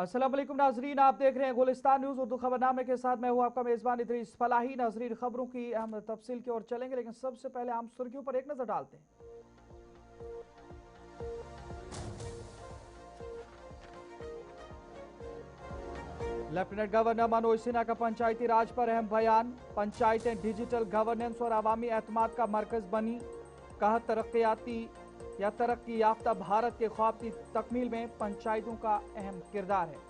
अस्सलाम वालेकुम नाजरीन, आप देख रहे हैं गुलिस्तान न्यूज़ उर्दू खबरनामे के साथ मैं हूं आपका मेज़बान इदरीस फलाही। नाजरीन, खबरों की अहम तफसील की ओर चलेंगे, लेकिन सबसे पहले हम सुर्खियों पर एक नज़र डालते हैं। लेफ्टिनेंट गवर्नर मनोज सिन्हा का पंचायती राज पर अहम बयान। पंचायतें डिजिटल गवर्नेंस और अवामी एतमाद का मरकज बनी। कहा तरक्की याफ्ता भारत के ख्वाब की तकमील में पंचायतों का अहम किरदार है।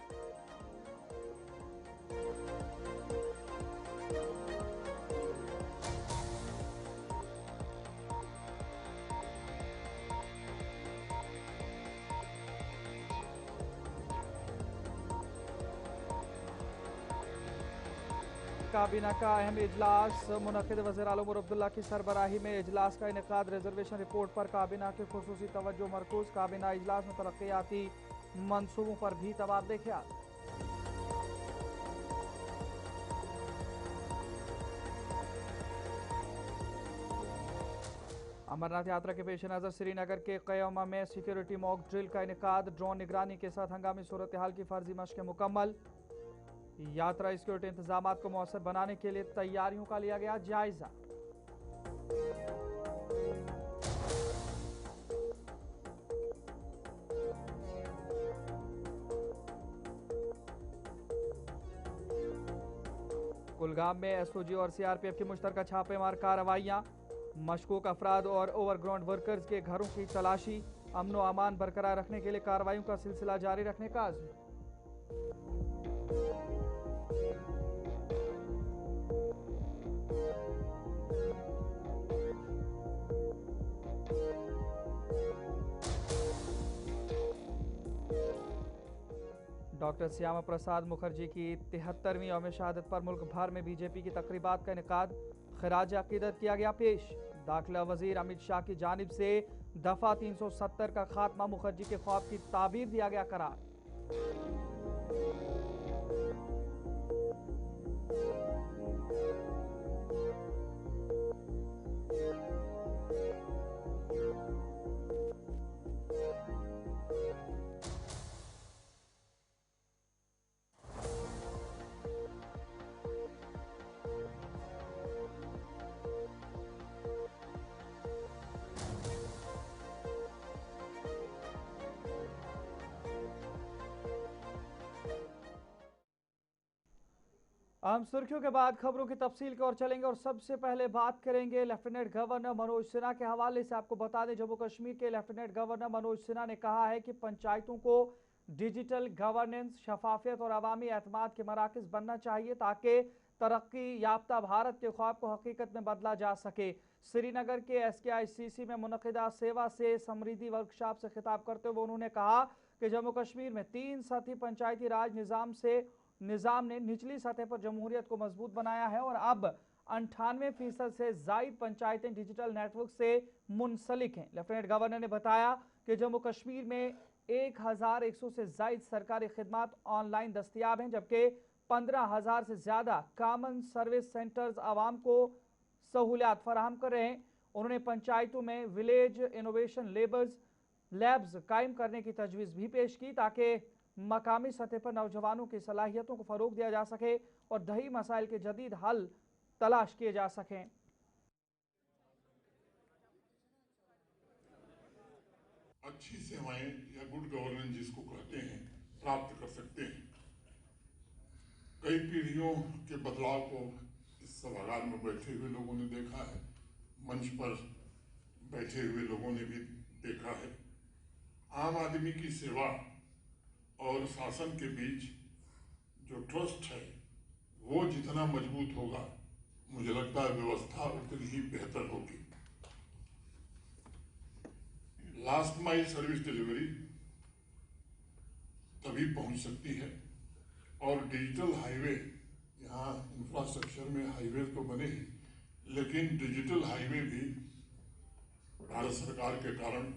काबीना का अहम इजलास मुनक़िद। वज़ीर आला उमर अब्दुल्ला की सरबराही में इजलास का इनेकाद। रिजर्वेशन रिपोर्ट पर काबीना की खुसूसी तवज्जो मरकूज। काबीना इजलास में तरक्याती मंसूबों पर भी तबादले ख्याल। अमरनाथ यात्रा के पेश नज़र श्रीनगर के क़यमा में सिक्योरिटी मॉक ड्रिल का इनेकाद। ड्रोन निगरानी के साथ हंगामी सूरत हाल की फर्जी मशक़ें मुकम्मल। यात्रा सिक्योरिटी इंतजाम को मौसर बनाने के लिए तैयारियों का लिया गया जायजा। कुलगाम में एसओजी और सीआरपीएफ की मुश्तरका छापेमार कार्रवाइयां। मशकूक अफराद और ओवरग्राउंड वर्कर्स के घरों की तलाशी। अमन व अमान बरकरार रखने के लिए कार्रवाइयों का सिलसिला जारी रखने का आज़म। डॉक्टर श्यामा प्रसाद मुखर्जी की 73वीं यौम शहादत पर मुल्क भर में बीजेपी की तकरीबात का इनेकाद। खराज अकीदत किया गया पेश। दाखिला वजीर अमित शाह की जानिब से दफा 370 का खात्मा। मुखर्जी के ख्वाब की ताबीर दिया गया करार। अहम सुर्खियों के बाद खबरों की तफसील की ओर चलेंगे और सबसे पहले बात करेंगे लेफ्टिनेंट गवर्नर मनोज सिन्हा के हवाले से। आपको बता दें, जम्मू कश्मीर के लेफ्टिनेंट गवर्नर मनोज सिन्हा ने कहा है कि पंचायतों को डिजिटल गवर्नेंस, शफाफियत और अवामी एतमाद के मराकज बनना चाहिए ताकि तरक्की याफ्ता भारत के ख्वाब को हकीकत में बदला जा सके। श्रीनगर के SKICC में मुनक़िदा सेवा से समृद्धि वर्कशॉप से खिताब करते हुए उन्होंने कहा कि जम्मू कश्मीर में 3 सतही पंचायती राज निज़ाम ने निचली सतह पर जमहूरियत को मजबूत बनाया है और अब 98% से जायद पंचायतें डिजिटल नेटवर्क से मुंसलिक हैं। लेफ्टिनेंट गवर्नर ने बताया कि जम्मू कश्मीर में 1100 से जायद सरकारी खिदमात ऑनलाइन दस्तियाब हैं, जबकि 15,000 से ज़्यादा कॉमन सर्विस सेंटर्स आवाम को सहूलियात फराहम कर रहे हैं। उन्होंने पंचायतों में विलेज इनोवेशन लैब्स कायम करने की तजवीज़ भी पेश की ताकि मकामी सतह पर नौजवानों की सलाहियतों को फ़रोग दिया जा सके और दही मसाइल के जदीद हल तलाश किए जा सकें। अच्छी सेवाएं या गुड गवर्नेंस जिसको कहते हैं प्राप्त कर सकते हैं। कई पीढ़ियों के बदलाव को इस सभागार में बैठे हुए लोगों ने देखा है, मंच पर बैठे हुए लोगों ने भी देखा है। आम आदमी की सेवा और शासन के बीच जो ट्रस्ट है वो जितना मजबूत होगा, मुझे लगता है व्यवस्था उतनी ही बेहतर होगी। लास्ट माइल सर्विस डिलीवरी तभी पहुंच सकती है और डिजिटल हाईवे, यहाँ इंफ्रास्ट्रक्चर में हाईवे तो बने ही, लेकिन डिजिटल हाईवे भी भारत सरकार के कारण।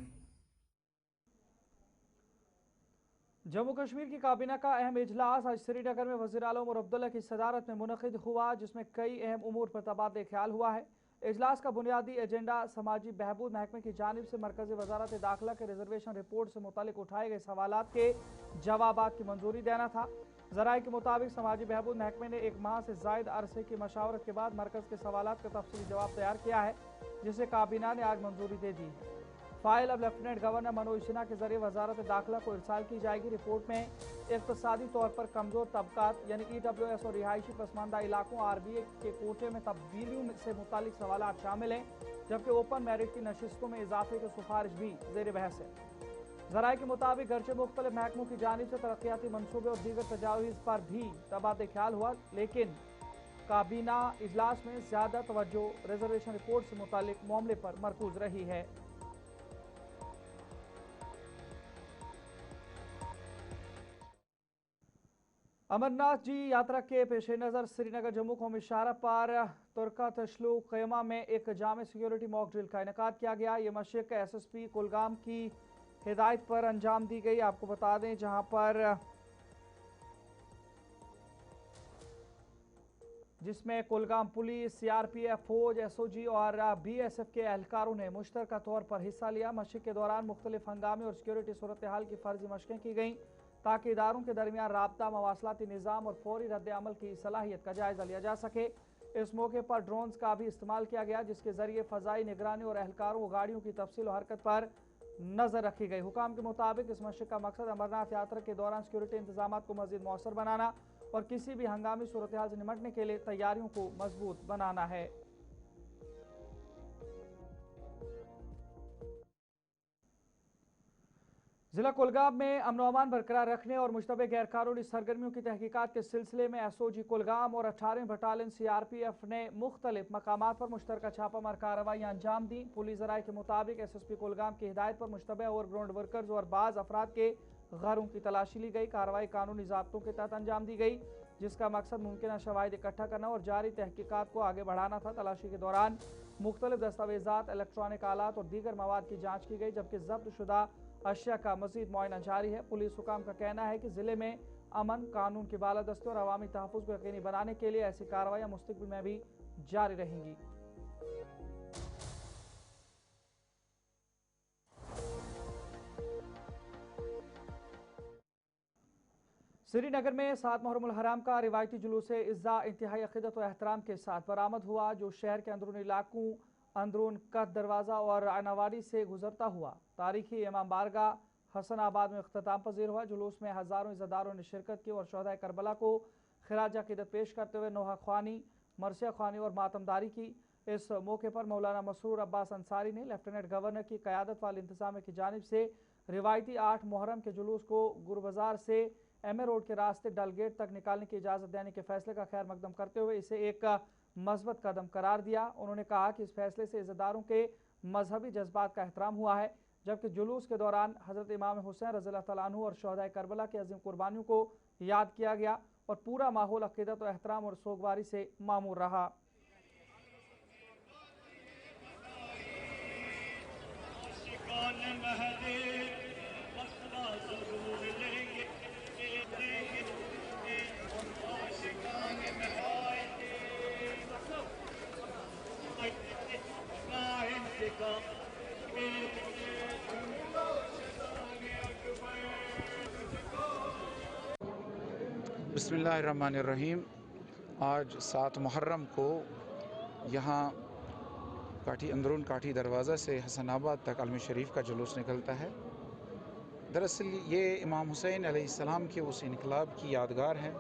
जम्मू कश्मीर की काबीना का अहम इजलास आज श्रीनगर में वज़ीर आला उमर अब्दुल्ला की सदारत में मुनक़िद हुआ, जिसमें कई अहम उमूर पर तबादला ख्याल हुआ है। इजलास का बुनियादी एजेंडा समाजी बहबूद महकमे की जानिब से मरकज़ी वजारत दाखिला के रिजर्वेशन रिपोर्ट से मुतालिक उठाए गए सवालात के जवाबात की मंजूरी देना था। ज़राए के मुताबिक समाजी बहबूद महकमे ने 1 माह से ज़ायद अरसे की मशावरत के बाद मरकज़ के सवालात का तफसीली जवाब तैयार किया है, जिसे काबीना ने आज मंजूरी दे दी है। फाइल अब लेफ्टिनेंट गवर्नर मनोज सिन्हा के जरिए वजारत दाखिला को इरसाल की जाएगी। रिपोर्ट में इक्तसादी तौर पर कमजोर तबकात यानी EWS और रिहायशी पसमानदा इलाकों RBA के कोटे में तब्दीलियों से मुतालिक सवालात शामिल हैं, जबकि ओपन मेरिट की नशिस्तों में इजाफे की सिफारिश भी ज़ेर बहस है। ज़राए के मुताबिक गर्चे मुख्तलिफ महकमों की जानिब से तरक्याती मनसूबे और दीगर तजावीज़ पर भी तबादला ख्याल हुआ, लेकिन काबीना इजलास में ज़्यादा तवज्जो रिजर्वेशन रिपोर्ट से मुतालिक मामले पर मरकूज रही है। अमरनाथ जी यात्रा के पेश नज़र श्रीनगर जम्मू कौमी शाहरा पर तुर्का तशलू क़ैमा में एक जाम सिक्योरिटी मॉक ड्रिल का इनेकाद किया गया। ये मशक़ SSP कुलगाम की हिदायत पर अंजाम दी गई। आपको बता दें, जहां पर जिसमें कुलगाम पुलिस, CRPF, फौज, SOG और BSF के एहलकारों ने मुश्तरका तौर पर हिस्सा लिया। मशक़ के दौरान मुख्तलिफ हंगामी और सिक्योरिटी सूरत हाल की फ़र्जी मशक़ें की गईं, ताकि इदारों के दरमियान राब्ता, मवासलाती निज़ाम और फौरी रद्द अमल की सलाहियत का जायज़ा लिया जा सके। इस मौके पर ड्रोन्स का भी इस्तेमाल किया गया, जिसके जरिए फ़ज़ाई निगरानी और एहलकारों व गाड़ियों की तफसील और हरकत पर नज़र रखी गई। हुकाम के मुताबिक इस मशक़ का मकसद अमरनाथ यात्रा के दौरान सिक्योरिटी इंतजाम को मज़ीद मौसर बनाना और किसी भी हंगामी सूरत हाल से निमटने के लिए तैयारियों को मजबूत बनाना है। जिला कुलगाम में अमन व अमान बरकरार रखने और मुश्तबे गैरकानूनी सरगर्मियों की तहकीकात के सिलसिले में SOG कुलगाम और 18वीं बटालियन CRPF ने मुख्तलिफ मकामात पर मुश्तरका छापामार कार्रवाइयाँ अंजाम दी। पुलिस ज़राए के मुताबिक SSP कुलगाम की हिदायत पर मुश्तबे ओवरग्राउंड वर्कर्स और बाज़ अफराद के घरों की तलाशी ली गई। कार्रवाई कानूनी ज़ाब्तों के तहत अंजाम दी गई, जिसका मकसद मुमकिन शवाहिद इकट्ठा करना और जारी तहकीकात को आगे बढ़ाना था। तलाशी के दौरान मुख्तलिफ दस्तावेजात, इलेक्ट्रॉनिक आलात और दीगर मवाद की जाँच की गई, जबकि जब्त शुदा अशिया का मजीद मुआयना जारी है। पुलिस हुकाम का कहना है कि जिले में अमन, कानून की बालादस्ती और अवामी तहफ़्फ़ुज़ को यकीनी बनाने के लिए ऐसी कार्रवाइयाँ मुस्तक़बिल में भी जारी रहेंगी। श्रीनगर में 7 मुहर्रम हराम का रिवायती जुलूस इज़्ज़ा इंतहाई अक़ीदत व एहतराम के साथ बरामद हुआ, जो शहर के अंदरूनी इलाकों अंदरून कद दरवाज़ा और आनावाड़ी से गुजरता हुआ तारीखी इमाम बारगाह हसनाबाद में इख्तिताम पजीर हुआ। जुलूस में हज़ारों इज़्ज़ादारों ने शिरकत की और शहदाए करबला को खिराज अक़ीदत पेश करते हुए नोहा ख्वानी, मरसिया ख्वानी और मातमदारी की। इस मौके पर मौलाना मसरूर अब्बास अंसारी ने लेफ्टिनेंट गवर्नर की क़यादत वाले इंतज़ाम की जानिब से रिवायती 8 मुहर्रम के जुलूस को गुरबाजार से MA रोड के रास्ते डलगेट तक निकालने की इजाज़त देने के फैसले का खैर मकदम करते हुए इसे एक मस्बत कदम करार दिया। उन्होंने कहा कि इस फैसले से इज़्ज़ादारों के मजहबी जज्बात का एहतराम हुआ है, जबकि जुलूस के दौरान हज़रत इमाम हुसैन रज़ियल्लाहु तआला अन्हु और शहदाए करबला की अज़ीम कुर्बानियों को याद किया गया और पूरा माहौल अक़ीदत व एहतराम और सोगवारी से मामूर रहा। बिस्मिल्लाहिर्रहमानिर्रहीम। आज 7 मुहर्रम को यहाँ काठी अंदरून काठी दरवाज़ा से हसनाबाद तक अलमी शरीफ का जुलूस निकलता है। दरअसल ये इमाम हुसैन अलैहिस्सलाम के उस इनकलाब की यादगार है,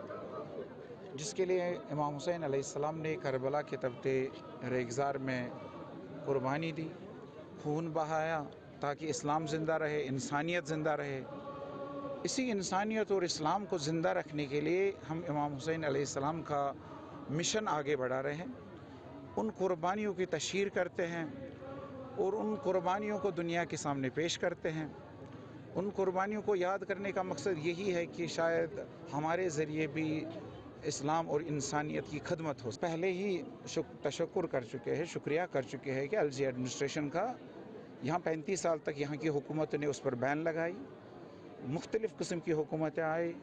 जिसके लिए इमाम हुसैन अलैहिस्सलाम ने करबला के तबते रेगज़ार में कुर्बानी दी, खून बहाया ताकि इस्लाम ज़िंदा रहे, इंसानियत ज़िंदा रहे। इसी इंसानियत और इस्लाम को ज़िंदा रखने के लिए हम इमाम हुसैन अलैहिस्सलाम का मिशन आगे बढ़ा रहे हैं। उन कुर्बानियों की तशहीर करते हैं और उन कुर्बानियों को दुनिया के सामने पेश करते हैं। उन कुर्बानियों को याद करने का मकसद यही है कि शायद हमारे ज़रिए भी इस्लाम और इंसानियत की खदमत हो। पहले ही तशक्कुर कर चुके हैं, शुक्रिया कर चुके हैं कि अलजी एडमिनिस्ट्रेशन का यहाँ 35 साल तक यहाँ की हुकूमत ने उस पर बैन लगाई, मुख्तलिफ़ किस्म की हुकूमतें आई,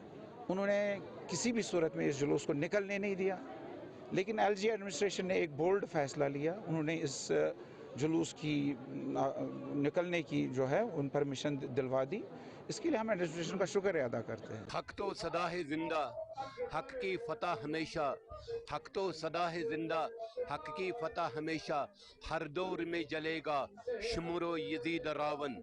उन्होंने किसी भी सूरत में इस जुलूस को निकलने नहीं दिया। लेकिन एलजी एडमिनिस्ट्रेशन ने एक बोल्ड फैसला लिया। उन्होंने इस जुलूस की निकलने की जो है उन परमिशन दिलवा दी। इसके लिए हम एडमिनिस्ट्रेशन का शुक्रिया अदा करते हैं। हक तो सदा है जिंदा, हक की फतह हमेशा। हक तो सदा है जिंदा, हक की फतह हमेशा। हर दौर में जलेगा शुमरो यजीद रावण।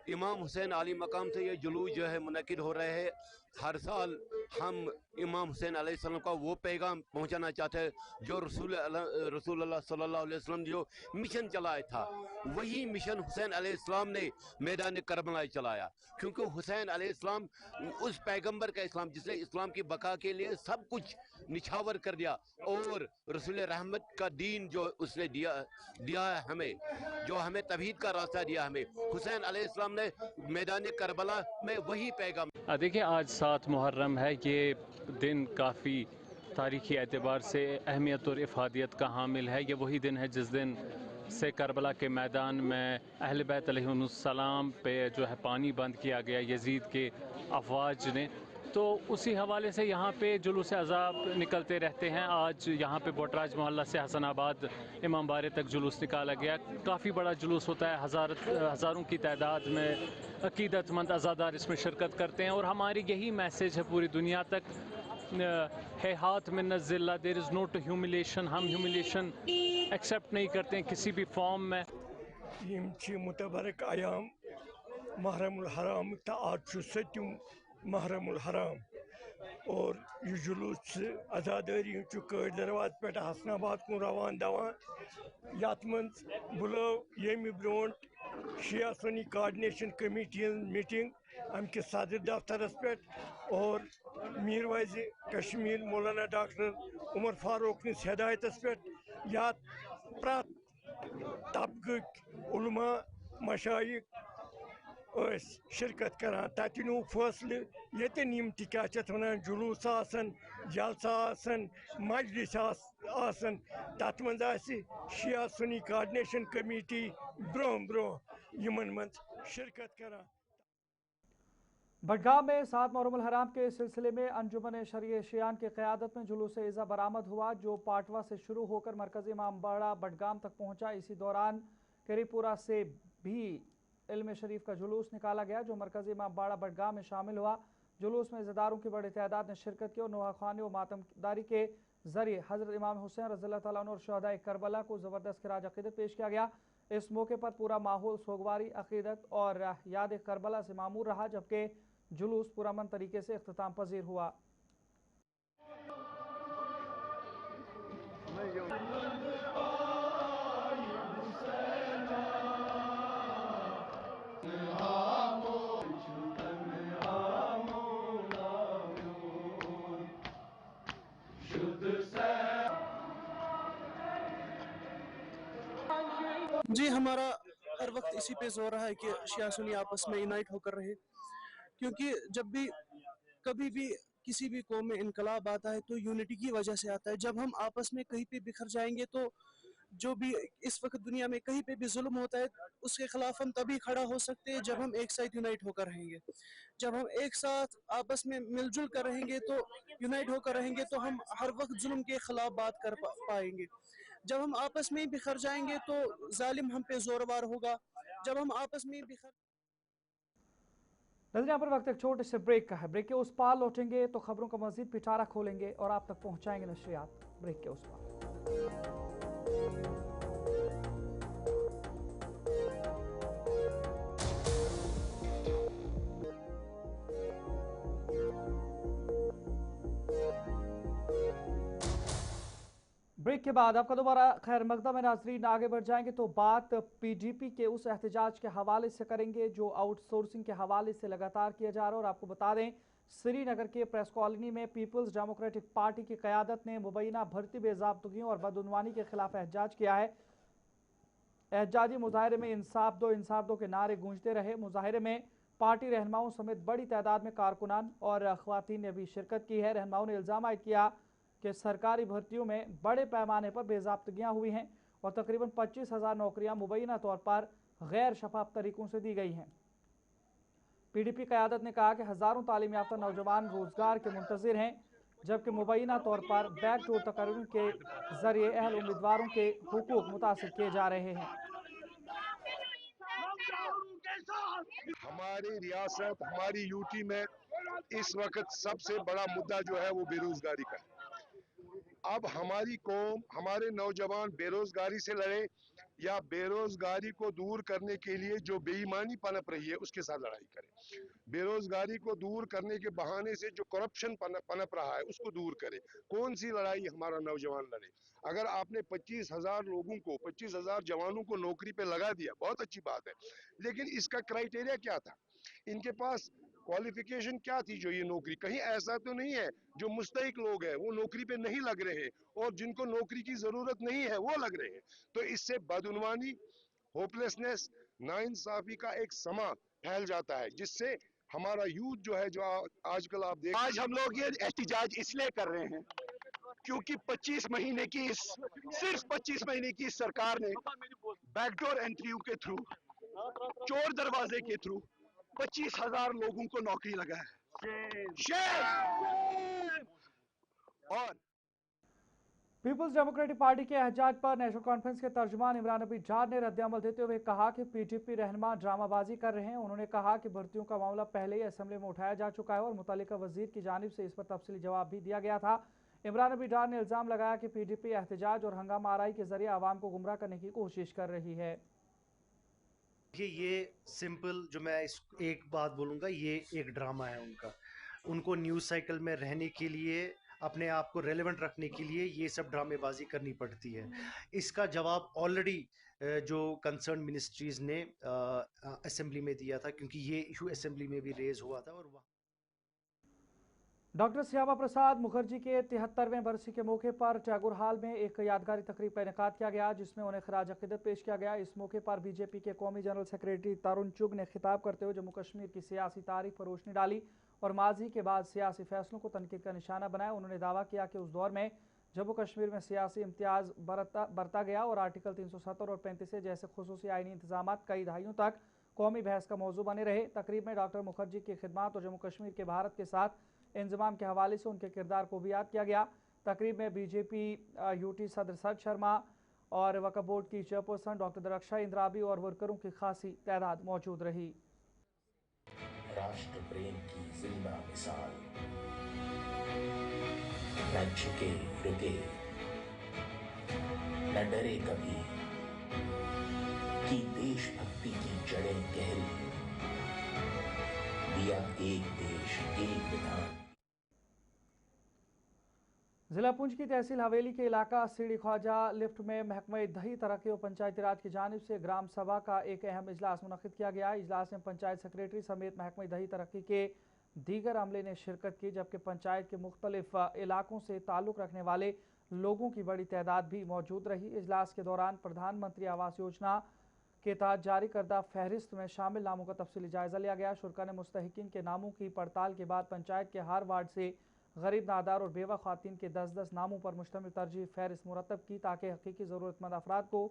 इमाम हुसैन आली मकाम से ये जुलूस जो है मुनक्किद हो रहे हैं। हर साल हम इमाम हुसैन अलैहिस्सलाम का वो पैगाम पहुंचाना चाहते हैं जो रसूलुल्लाह सल्लल्लाहु अलैहि वसल्लम जो मिशन चलाया था, वही मिशन हुसैन अलैहिस्सलाम ने मैदान करबला चलाया। क्योंकि हुसैन अलैहिस्सलाम उस पैगंबर का इस्लाम जिसने इस्लाम की बका के लिए सब कुछ निछावर कर दिया, और रसूल रहमत का दीन जो उसने दिया है हमें, जो हमें तौहीद का रास्ता दिया हमें, हुसैन अलैहिस्सलाम ने मैदान करबला में वही पैगाम। देखिए, आज 7 मुहर्रम है। ये दिन काफ़ी तारीख़ी एतबार से अहमियत और इफ़ादियत का हामिल है। ये वही दिन है जिस दिन से करबला के मैदान में अहले बैत अलैहिमुस्सलाम पे जो है पानी बंद किया गया यजीद के अफवाज ने। तो उसी हवाले से यहाँ पे जुलूस अज़ाब निकलते रहते हैं। आज यहाँ पे बोटराज मोहल्ला से हसनाबाद इमाम बारे तक जुलूस निकाला गया। काफ़ी बड़ा जुलूस होता है, हज़ारों की तादाद में अकीदतमंद अज़ादार इसमें शिरकत करते हैं। और हमारी यही मैसेज है पूरी दुनिया तक, है हाथ में नज़िल्ला, there is no to humiliation. हम ह्यूमिलेशन एक्सेप्ट नहीं करते हैं किसी भी फॉर्म में। मुतबरक आयाम महरमुल हराम ता आज 7 महरमुल हराम और यह जुलूस आज़ादारी कड़ दरवाज पे हसनाबाद को रवान दवान यथ मन बुलो ये ब्रोट शिया सुन्नी कोऑर्डिनेशन कमेटी मीटिंग अमि सदर दफ्तर पे और मीर वाइज कश्मीर मौलाना डॉक्टर उमर फारूक निस हिदायत पे प्रत तबक़ उलमा मशाइख शिरकत करान। तन फैसल ये क्या वन जुलूस जलसा मजलिस तथ मज शिया सुन्नी कोऑर्डिनेशन कमेटी ब्रोह यमन मज शिरकत करान। बडगाम में 7 मुहर्रम हराम के सिलसिले में अंजुमन शरीय शियान की क़यादत में जुलूस इज़ा बरामद हुआ, जो पाटवा से शुरू होकर मरकज़ी इमामबाड़ा बडगाम तक पहुंचा। इसी दौरान करीपुरा से भी इल्म शरीफ का जुलूस निकाला गया, जो मरकज़ी इमामबाड़ा बडगाम में शामिल हुआ। जुलूस में इज़्ज़ादारों की बड़ी तादाद ने शिरकत की और नवाखानी और मातमदारी के ज़रिए हज़रत इमाम हुसैन रज़ियल्लाहु तआला अन्हु और शहदाए करबला को ज़बरदस्त खिराज अक़ीदत पेश किया गया। इस मौके पर पूरा माहौल सोगवारी, अक़ीदत और याद करबला से मामूर रहा, जबकि जुलूस पुरअमन तरीके से इख्तिताम पजीर हुआ। जी, हमारा हर वक्त इसी पे जोर रहा है कि शिया सुन्नी आपस में यूनाइट होकर रहे, क्योंकि जब भी कभी भी किसी भी कौम में इनकलाब आता है तो यूनिटी की वजह से आता है। जब हम आपस में कहीं पे बिखर जाएंगे तो जो भी इस वक्त दुनिया में कहीं पे भी जुल्म होता है उसके खिलाफ हम तभी खड़ा हो सकते हैं जब हम एक साथ यूनाइट होकर रहेंगे। जब हम एक साथ आपस में मिलजुल कर रहेंगे तो यूनाइट होकर रहेंगे तो हम हर वक्त जुल्म के खिलाफ बात कर पाएंगे। जब हम आपस में बिखर जाएंगे तो जालिम हम पे जोरवार होगा। जब हम आपस में बिखर नजर यहाँ पर वक्त एक छोटे से ब्रेक का है। ब्रेक के उस पार लौटेंगे तो खबरों का मजीद पिटारा खोलेंगे और आप तक पहुँचाएंगे नशरियात। ब्रेक के उस पार। ब्रेक के बाद आपका दोबारा खैर मकदम है नाजरीन। आगे बढ़ जाएंगे तो बात पीडीपी के उस एहतजाज के हवाले से करेंगे जो आउटसोर्सिंग के हवाले से लगातार किया जा रहा है। और आपको बता दें, श्रीनगर के प्रेस कॉलोनी में पीपल्स डेमोक्रेटिक पार्टी की क़यादत ने मुबैना भर्ती बेज़ाब्तगियों और बदउनवानी के खिलाफ एहतजाज किया है। एहतजाजी मुजाहरे में इंसाफ दो के नारे गूंजते रहे। मुजाहरे में पार्टी रहनुमाओं समेत बड़ी तादाद में कारकुनान और ख़वातीन ने भी शिरकत की है। रहनुमाओं ने इल्ज़ाम आयद किया कि सरकारी भर्तियों में बड़े पैमाने पर बेज़ाब्तगियाँ हुई हैं और तकरीबन 25,000 नौकरियाँ मुबैना तौर पर गैर शफाफ तरीकों से दी गई हैं। पीडीपी क़यादत ने कहा कि हज़ारों तालीम याफ्ता नौजवान रोज़गार के मुंतज़िर हैं, जबकि मुबैना तौर पर बैकडोर तकरीरों के जरिए अहल उम्मीदवारों के हुकूक मुतासिर किए जा रहे हैं। हमारी रियासत, हमारी यूटी में इस वक्त सबसे बड़ा मुद्दा जो है वो बेरोजगारी का है। अब हमारी कौम, हमारे नौजवान बेरोजगारी से लड़े या बेरोजगारी को दूर करने के लिए जो बेईमानी पनप रही है उसके साथ लड़ाई करे। बेरोजगारी को दूर करने के बहाने से जो करप्शन पनप रहा है उसको दूर करे। कौन सी लड़ाई हमारा नौजवान लड़े? अगर आपने 25,000 लोगों को, 25,000 जवानों को नौकरी पे लगा दिया, बहुत अच्छी बात है, लेकिन इसका क्राइटेरिया क्या था? इनके पास क्वालिफिकेशन क्या थी जो ये नौकरी? कहीं ऐसा तो नहीं है जो मुस्तहिक लोग हैं वो नौकरी पे नहीं लग रहे और जिनको नौकरी की जरूरत नहीं है वो लग रहे हैं? तो इससे बदउनवानी, होपलेसनेस, नाइंसाफी का एक समा फैल जाता है, जिससे हमारा यूथ जो है, जो आजकल आप देख, आज हम लोग ये एहतिजाज इसलिए कर रहे हैं क्योंकि 25 महीने की सिर्फ 25 महीने की सरकार ने बैकडोर एंट्रियों के थ्रू, चोर दरवाजे के थ्रू 25,000 लोगों को नौकरी लगा है। और पीपल्स डेमोक्रेटिक पार्टी के एहजाज पर नेशनल कॉन्फ्रेंस के तर्जुमान इमरान नबी जाट ने रद्दअमल देते हुए कहा कि पीडीपी रहनुमा ड्रामाबाजी कर रहे हैं। उन्होंने कहा कि भर्तियों का मामला पहले ही असेंबली में उठाया जा चुका है और मुतल्लिका वजीर की जानिब से इस पर तफसीली जवाब भी दिया गया था। इमरान नबी जाट ने इल्जाम लगाया कि पीडीपी एहतजाज और हंगामा आराई के जरिए आवाम को गुमराह करने की कोशिश कर रही है। ये सिंपल, जो मैं एक बात बोलूँगा, ये एक ड्रामा है उनका। उनको न्यूज़ साइकिल में रहने के लिए, अपने आप को रेलेवेंट रखने के लिए ये सब ड्रामेबाजी करनी पड़ती है। इसका जवाब ऑलरेडी जो कंसर्न मिनिस्ट्रीज़ ने असेंबली में दिया था, क्योंकि ये इशू असेंबली में भी रेज हुआ था। और डॉक्टर श्यामा प्रसाद मुखर्जी के 73वें बरसी के मौके पर टैगोर हॉल में एक यादगारी तकरीब का इनेकाद किया गया, जिसमें उन्हें खराज अकीदत पेश किया गया। इस मौके पर बीजेपी के कौमी जनरल सेक्रेटरी तरुण चुग ने खिताब करते हुए जम्मू कश्मीर की सियासी तारीख पर रोशनी डाली और माजी के बाद सियासी फैसलों को तनकीद का निशाना बनाया। उन्होंने दावा किया कि उस दौर में जम्मू कश्मीर में सियासी इम्तियाज बरता गया और आर्टिकल 370 और 35 जैसे खुसूसी आईनी इंतजाम कई दहाइयों तक कौमी बहस का मौजू बने रहे। तकरीब में डॉक्टर मुखर्जी की खिदमत और जम्मू कश्मीर के भारत के साथ इंजमाम के हवाले से उनके किरदार को भी याद किया गया। तकरीब में बीजेपी यूटी सदर सद शर्मा और वक्फ बोर्ड की चेयरपर्सन डॉक्टर दरक्षा इंद्राबी और वर्करों की खासी तादाद मौजूद रही। राष्ट्र प्रेम की जिंदा मिसाल, न झुके रुके न डरे कभी, की देशभक्ति की जड़ें गहरी, दिया एक देश एक विधान। जिला पुंछ की तहसील हवेली के इलाका सीढ़ी ख्वाजा लिफ्ट में महकमा दही तरक्की और पंचायती राज की जानिब से ग्राम सभा का एक अहम इजलास मुनक्किद किया गया। इजलास में पंचायत सेक्रेटरी समेत महकमा दही तरक्की के दीगर अमले ने शिरकत की, जबकि पंचायत के मुख्तलिफ इलाकों से ताल्लुक़ रखने वाले लोगों की बड़ी तादाद भी मौजूद रही। इजलास के दौरान प्रधानमंत्री आवास योजना के तहत जारी करदा फहरिस्त में शामिल नामों का तफसीली जायजा लिया गया। शुरा ने मुस्तहिकीन के नामों की पड़ताल के बाद पंचायत के हर वार्ड से गरीब, नादार और बेवा ख्वातीन के 10-10 नामों पर मुश्तमिल तरजीह फहरिस्त मुरतब की, ताकि हकीकी ज़रूरतमंद अफराद को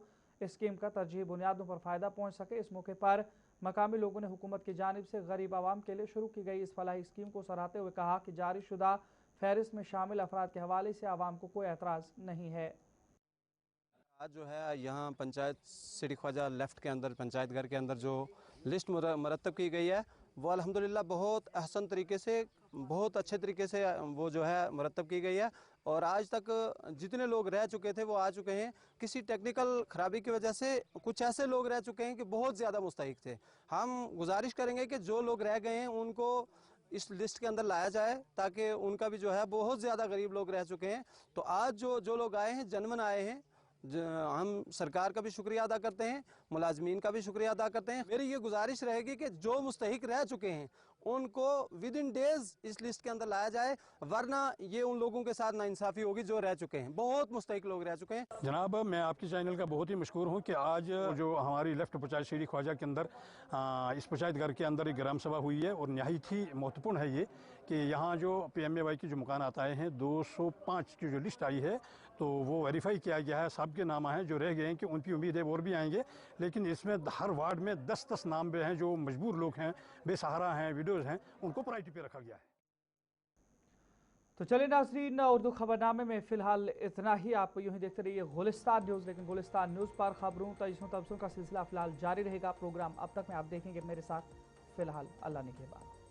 इस स्कीम का तरजीही बुनियादों पर फ़ायदा पहुँच सके। इस मौके पर मकामी लोगों ने हुकूमत की जानिब से गरीब आवाम के लिए शुरू की गई इस फलाही स्कीम को सराहते हुए कहा कि जारी शुदा फहरिस्त में शामिल अफराद के हवाले से आवाम को कोई एतराज़ नहीं है। आज जो है यहाँ पंचायत सीढ़ी ख्वाजा लेफ्ट के अंदर, पंचायत घर के अंदर जो लिस्ट मुरतब की गई है वो अल्हम्दुलिल्लाह बहुत अहसन तरीके से, बहुत अच्छे तरीके से वो जो है मुरतब की गई है। और आज तक जितने लोग रह चुके थे वो आ चुके हैं। किसी टेक्निकल ख़राबी की वजह से कुछ ऐसे लोग रह चुके हैं कि बहुत ज़्यादा मुस्तहिक थे। हम गुजारिश करेंगे कि जो लोग रह गए हैं उनको इस लिस्ट के अंदर लाया जाए, ताकि उनका भी जो है, बहुत ज़्यादा गरीब लोग रह चुके हैं। तो आज जो लोग आए हैं, जनमन आए हैं, हम सरकार का भी शुक्रिया अदा करते हैं, मुलाजमीन का भी शुक्रिया अदा करते हैं। मेरी ये गुजारिश रहेगी कि जो मुस्तहिक रह चुके हैं उनको विद इन डेज इस लिस्ट के अंदर लाया जाए, वरना ये उन लोगों के साथ नाइंसाफ़ी होगी जो रह चुके हैं। बहुत मुस्तहिक लोग रह चुके हैं। जनाब, मैं आपके चैनल का बहुत ही मशहूर हूँ कि आज जो हमारी लेफ्ट पंचायत सीढ़ी ख्वाजा के अंदर इस पंचायत घर के अंदर एक ग्राम सभा हुई है और नहायत ही महत्वपूर्ण है ये कि यहाँ जो PMAY की जो मकानात आए हैं 205 की जो लिस्ट आई है तो वो वेरीफाई किया गया है। सबके नाम हैं, जो रह गए हैं कि उनकी उम्मीद है और भी आएंगे, लेकिन इसमें हर वार्ड में 10-10 नाम भी हैं जो मजबूर लोग हैं, बेसहारा हैं, विडोज़ हैं, उनको प्रायोरिटी पे रखा गया है। तो चलिए नाज़रीन, उर्दू खबरनामे में फ़िलहाल इतना ही। आप यूँ ही देखते रहिए गुलिस्तान न्यूज़, लेकिन गुलिस्तान न्यूज़ पर खबरों तबसरों का सिलसिला फ़िलहाल जारी रहेगा। प्रोग्राम अब तक में आप देखेंगे मेरे साथ। फ़िलहाल अल्लाह ने के बाद।